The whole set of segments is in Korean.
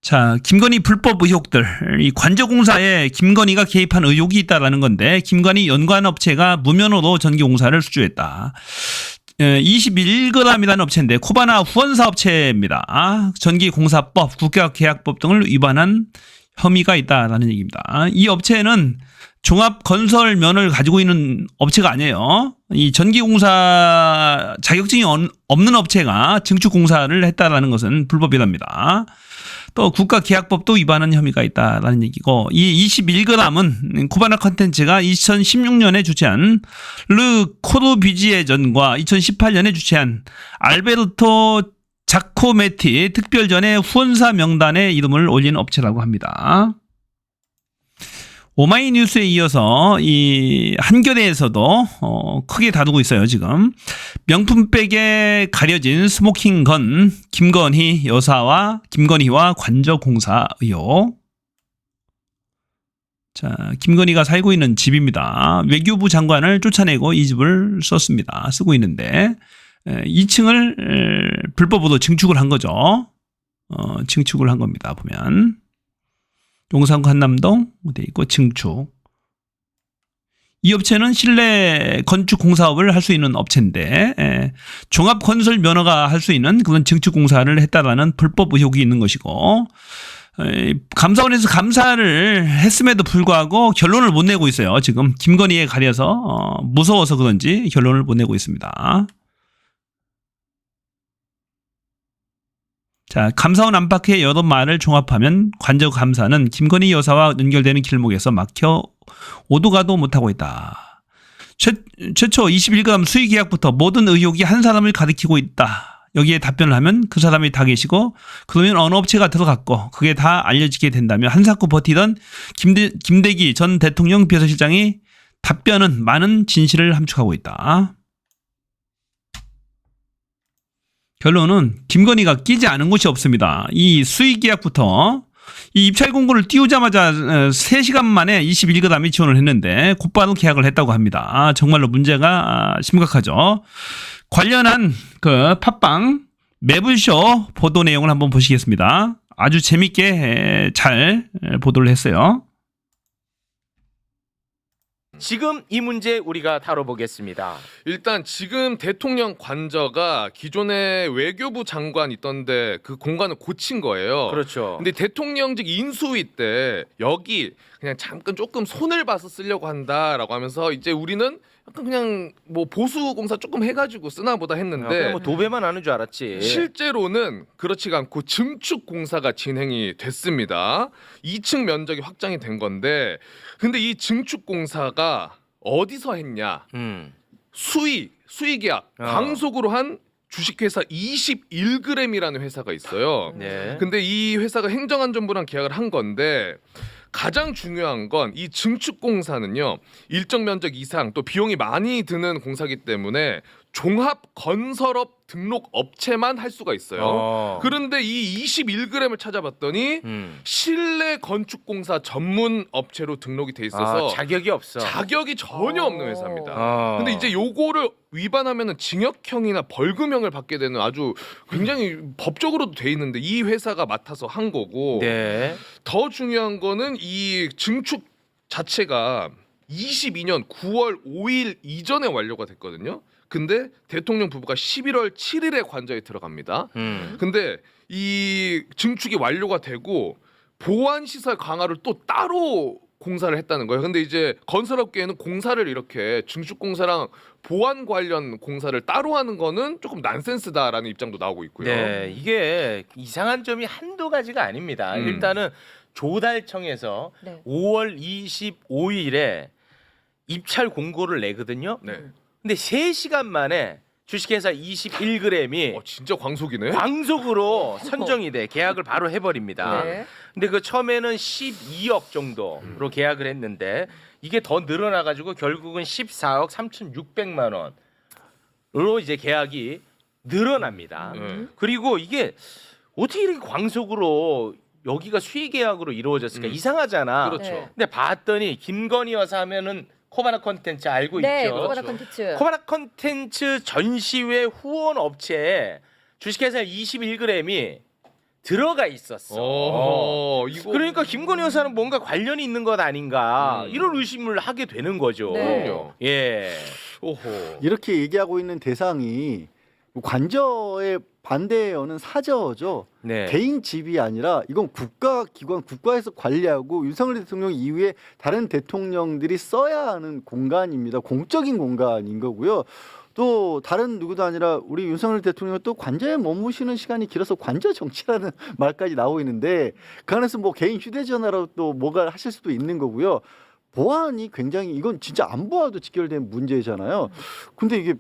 자, 김건희 불법 의혹들. 이 관저공사에 김건희가 개입한 의혹이 있다라는 건데 김건희 연관 업체가 무면허로 전기공사를 수주했다. 21g이라는 업체인데 코바나 후원사 업체입니다. 전기공사법, 국가계약법 등을 위반한 혐의가 있다라는 얘기입니다. 이 업체는 종합건설 면허를 가지고 있는 업체가 아니에요. 이 전기공사 자격증이 없는 업체가 증축공사를 했다라는 것은 불법이랍니다. 또 국가계약법도 위반한 혐의가 있다라는 얘기고, 이 21g은 코바나 컨텐츠가 2016년에 주최한 르 코르비지에전과 2018년에 주최한 알베르토 자코메티 특별전의 후원사 명단에 이름을 올린 업체라고 합니다. 오마이뉴스에 이어서 이 한겨레에서도 크게 다루고 있어요. 지금 명품백에 가려진 스모킹건 김건희와 관저공사 의혹. 자, 김건희가 살고 있는 집입니다. 외교부 장관을 쫓아내고 이 집을 쓰고 있는데 2층을 불법으로 증축을 한 거죠. 증축을 한 겁니다. 보면 용산구 한남동 돼 있고 증축. 이 업체는 실내 건축 공사업을 할 수 있는 업체인데 종합건설 면허가 할 수 있는 그런 증축 공사를 했다라는 불법 의혹이 있는 것이고, 감사원에서 감사를 했음에도 불구하고 결론을 못 내고 있어요. 지금 김건희에 가려서 무서워서 그런지 결론을 못 내고 있습니다. 자, 감사원 안팎의 여러 말을 종합하면 관저감사는 김건희 여사와 연결되는 길목에서 막혀 오도 가도 못하고 있다. 최초 21g 수의 계약부터 모든 의혹이 한 사람을 가리키고 있다. 여기에 답변을 하면 그 사람이 다 계시고, 그러면 어느 업체가 들어갔고 그게 다 알려지게 된다며 한사코 버티던 김대기 전 대통령 비서실장이 답변은 많은 진실을 함축하고 있다. 결론은 김건희가 끼지 않은 곳이 없습니다. 이 수의계약부터 이 입찰 공고를 띄우자마자 3시간 만에 21g이 지원을 했는데 곧바로 계약을 했다고 합니다. 정말로 문제가 심각하죠. 관련한 그 팟빵 매블쇼 보도 내용을 한번 보시겠습니다. 아주 재밌게 잘 보도를 했어요. 지금 이 문제 우리가 다뤄보겠습니다. 일단 지금 대통령 관저가 기존에 외교부 장관 있던데 그 공간을 고친 거예요. 그렇죠. 근데 대통령직 인수위 때 여기 그냥 잠깐 조금 손을 봐서 쓰려고 한다라고 하면서 이제 우리는 약간 그냥 뭐 보수공사 조금 해가지고 쓰나 보다 했는데 뭐 도배만 하는 줄 알았지. 실제로는 그렇지가 않고 증축공사가 진행이 됐습니다. 2층 면적이 확장이 된 건데, 근데 이 증축공사가 어디서 했냐? 수의계약 광속으로 한 주식회사 21g이라는 회사가 있어요. 네. 근데 이 회사가 행정안전부랑 계약을 한 건데, 가장 중요한 건 이 증축공사는요, 일정 면적 이상 또 비용이 많이 드는 공사기 때문에 종합건설업 등록 업체만 할 수가 있어요. 그런데 이 21g을 찾아봤더니 실내 건축공사 전문 업체로 등록이 돼 있어서 자격이 없어. 자격이 전혀 없는 회사입니다. 근데 이제 요거를 위반하면은 징역형이나 벌금형을 받게 되는 아주 굉장히 법적으로도 돼 있는데 이 회사가 맡아서 한 거고, 네. 더 중요한 거는 이 증축 자체가 22년 9월 5일 이전에 완료가 됐거든요. 근데 대통령 부부가 11월 7일에 관저에 들어갑니다. 근데 이 증축이 완료가 되고 보안 시설 강화를 또 따로 공사를 했다는 거예요. 근데 이제 건설업계에는 공사를 이렇게 증축공사랑 보안 관련 공사를 따로 하는 거는 조금 난센스다라는 입장도 나오고 있고요. 네, 이게 이상한 점이 한두 가지가 아닙니다. 일단은 조달청에서 네. 5월 25일에 입찰 공고를 내거든요. 네. 근데 3시간 만에 주식회사 21g이 진짜 광속이네. 광속으로 선정이 돼 계약을 바로 해버립니다. 네. 근데 그 처음에는 12억 정도로 계약을 했는데 이게 더 늘어나가지고 결국은 14억 3,600만 원으로 이제 계약이 늘어납니다. 그리고 이게 어떻게 이렇게 광속으로 여기가 수의 계약으로 이루어졌을까? 이상하잖아. 그렇죠. 근데 봤더니 김건희 여사 하면은 코바나 컨텐츠 알고 네, 있죠. 코바나 컨텐츠. 코바나 컨텐츠 전시회 후원 업체에 주식회사 21g이 들어가 있었어. 이거 그러니까 김건희 여사는 뭔가 관련이 있는 것 아닌가 이런 의심을 하게 되는 거죠. 네. 그럼요. 예. 오호. 이렇게 얘기하고 있는 대상이 관저에 반대어는 사저죠. 네. 개인 집이 아니라 이건 국가기관, 국가에서 관리하고 윤석열 대통령 이후에 다른 대통령들이 써야 하는 공간입니다. 공적인 공간인 거고요. 또 다른 누구도 아니라 우리 윤석열 대통령은 또 관저에 머무시는 시간이 길어서 관저 정치라는 말까지 나오고 있는데 그 안에서 뭐 개인 휴대전화로 또 뭐가 하실 수도 있는 거고요. 보안이 굉장히 이건 진짜 안보와도 직결된 문제잖아요. 근데 이게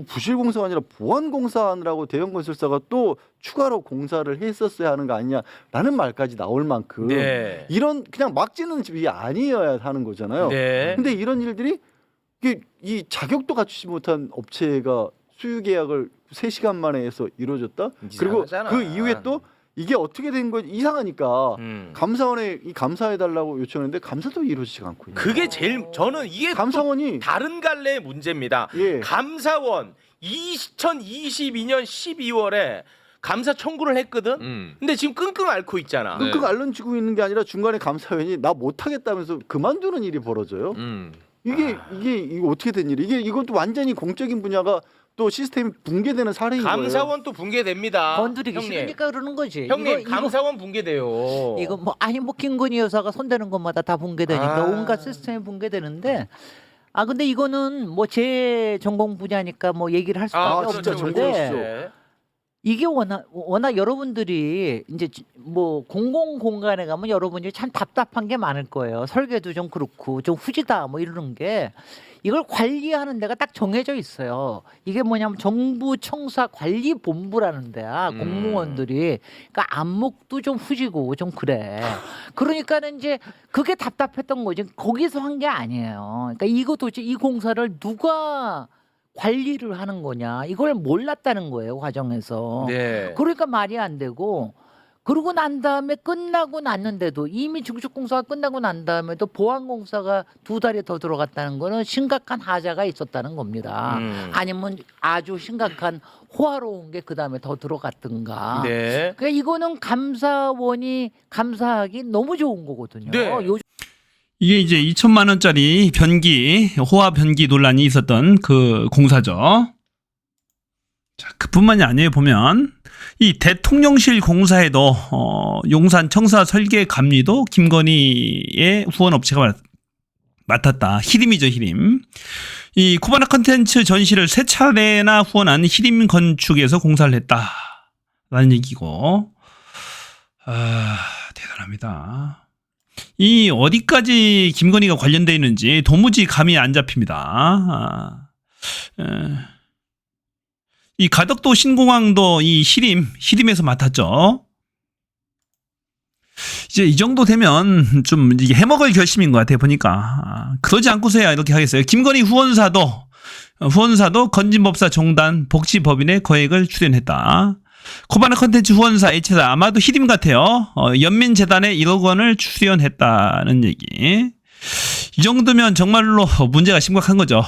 부실공사가 아니라 보안공사 하느라고 대형건설사가 또 추가로 공사를 했었어야 하는 거 아니냐라는 말까지 나올 만큼 네. 이런 그냥 막 짓는 집이 아니어야 하는 거잖아요. 네. 근데 이런 일들이 이게 이 자격도 갖추지 못한 업체가 수유 계약을 3시간 만에 해서 이루어졌다. 그리고 이상하잖아. 그 이후에 또 이게 어떻게 된 거지 이상하니까 감사원에 이 감사해 달라고 요청했는데 감사도 이루어지지 않고 있는 그게 제일 저는 이게 또 감사원이 다른 갈래의 문제입니다. 예. 감사원 2022년 12월에 감사 청구를 했거든. 근데 지금 끙끙 앓고 있잖아. 네. 끙끙 알론지고 있는 게 아니라 중간에 감사원이 나 못하겠다면서 그만두는 일이 벌어져요. 이게 이거 어떻게 된 일이? 이것도 완전히 공적인 분야가 또 시스템이 붕괴되는 사례인 거예요. 감사원 또 붕괴됩니다. 건드리기 형님. 싫으니까 그러는 거지. 형님 감사원 붕괴돼요. 이거 뭐 아니 뭐 김건희 여사가 손대는 것마다 다 붕괴되니까 아. 온갖 시스템이 붕괴되는데 근데 이거는 뭐 제 전공 분야니까 뭐 얘기를 할 수가 그렇죠. 진짜 없는데 전공이시죠. 네. 이게 워낙 여러분들이 이제 뭐 공공 공간에 가면 여러분이 참 답답한 게 많을 거예요. 설계도 좀 그렇고 좀 후지다 뭐 이러는 게 이걸 관리하는 데가 딱 정해져 있어요. 이게 뭐냐면 정부 청사 관리 본부라는 데야. 공무원들이 그러니까 안목도 좀 후지고 좀 그래. 그러니까는 이제 그게 답답했던 거지. 거기서 한 게 아니에요. 그러니까 이거 도대체 이 공사를 누가 관리를 하는 거냐 이걸 몰랐다는 거예요 과정에서. 네. 그러니까 말이 안 되고 그러고 난 다음에 끝나고 났는데도 이미 중축공사가 끝나고 난 다음에도 보안공사가 2달이 더 들어갔다는 거는 심각한 하자가 있었다는 겁니다. 아니면 아주 심각한 호화로운 게 그 다음에 더 들어갔든가. 네. 그러니까 이거는 감사원이 감사하기 너무 좋은 거거든요. 네. 요즘 이게 이제 2천만 원짜리 변기, 호화 변기 논란이 있었던 그 공사죠. 자, 그뿐만이 아니에요. 보면 이 대통령실 공사에도 용산 청사 설계 감리도 김건희의 후원 업체가 맡았다. 히림이죠, 히림. 이 쿠바나 컨텐츠 전시를 3차례나 후원한 히림 건축에서 공사를 했다라는 얘기고, 대단합니다. 이 어디까지 김건희가 관련되어 있는지 도무지 감이 안 잡힙니다. 이 가덕도 신공항도 이 히림에서 맡았죠. 이제 이 정도 되면 좀 이게 해먹을 결심인 것 같아요. 보니까 그러지 않고서야 이렇게 하겠어요. 김건희 후원사도 건진법사 종단 복지법인의 거액을 출연했다. 코바나 컨텐츠 후원사 H사 아마도 히림 같아요. 연민재단에 1억 원을 출연했다는 얘기. 이 정도면 정말로 문제가 심각한 거죠.